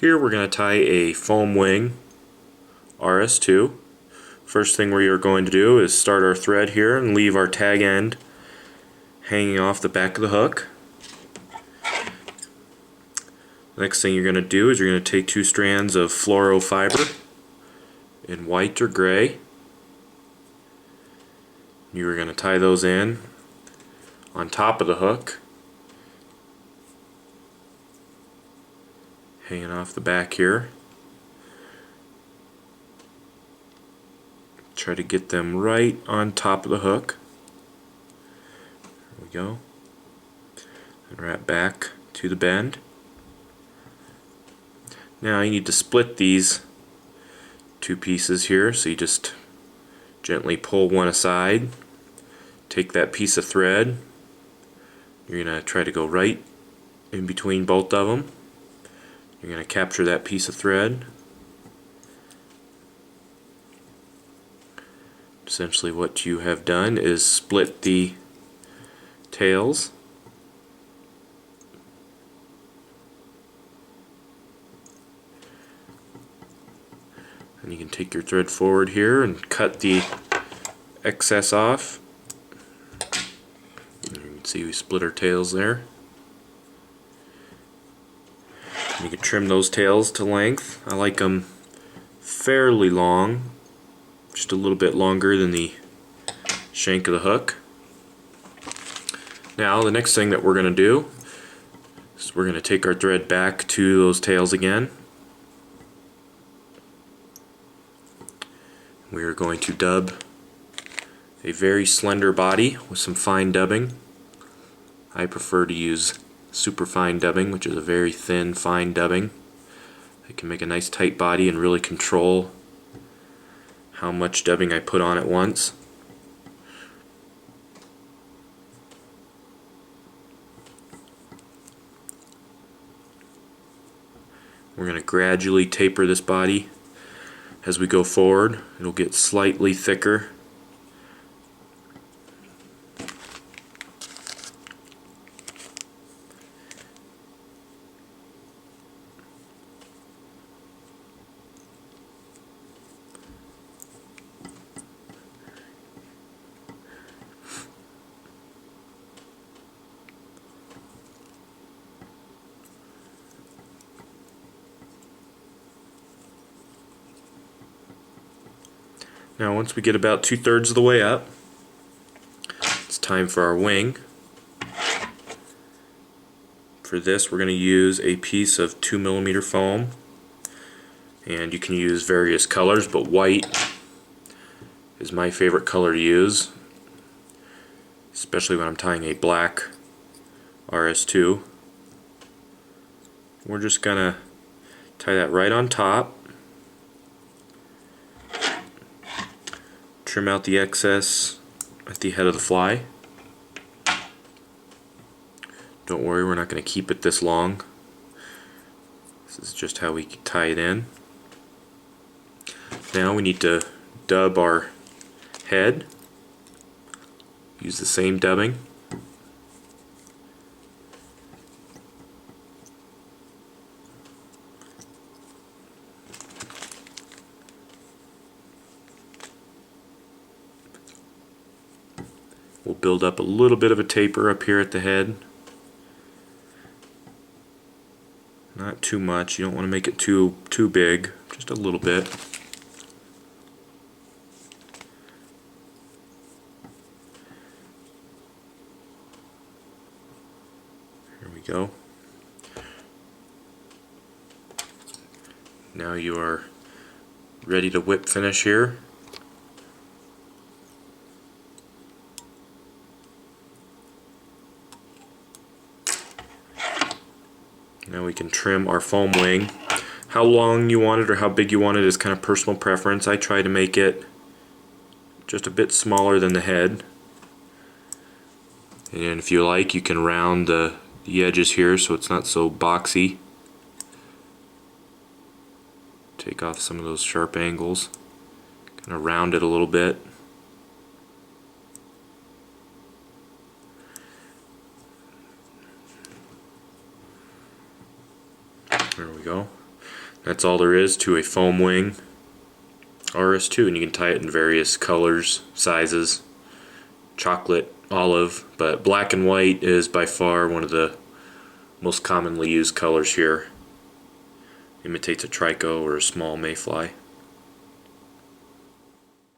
Here we're going to tie a Foam Wing RS2. First thing we are going to do is start our thread here and leave our tag end hanging off the back of the hook. Next thing you're going to do is you're going to take two strands of Fluorofiber in white or gray. You are going to tie those in on top of the hook, hanging off the back here. Try to get them right on top of the hook. There we go. And wrap back to the bend. Now you need to split these two pieces here, so you just gently pull one aside, take that piece of thread, you're going to try to go right in between both of them. You're going to capture that piece of thread. Essentially what you have done is split the tails. And you can take your thread forward here and cut the excess off. You can see we split our tails there. You can trim those tails to length. I like them fairly long, just a little bit longer than the shank of the hook. Now the next thing that we're going to do is we're going to take our thread back to those tails again. We are going to dub a very slender body with some fine dubbing. I prefer to use Superfine dubbing, which is a very thin, fine dubbing. I can make a nice tight body and really control how much dubbing I put on at once. We're going to gradually taper this body as we go forward. It'll get slightly thicker. Now once we get about 2/3 of the way up, it's time for our wing. For this we're going to use a piece of 2mm foam, and you can use various colors, but white is my favorite color to use, especially when I'm tying a black RS2. We're just going to tie that right on top. Trim out the excess at the head of the fly. Don't worry, we're not going to keep it this long. This is just how we tie it in. Now we need to dub our head. Use the same dubbing. We'll build up a little bit of a taper up here at the head. Not too much. You don't want to make it too big. Just a little bit. Here we go. Now you are ready to whip finish here. Now we can trim our foam wing. How long you want it or how big you want it is kind of personal preference. I try to make it just a bit smaller than the head. And if you like, you can round the edges here so it's not so boxy. Take off some of those sharp angles. Kind of round it a little bit. There we go. That's all there is to a Foam Wing RS2, and you can tie it in various colors, sizes, chocolate, olive, but black and white is by far one of the most commonly used colors here. Imitates a trico or a small mayfly.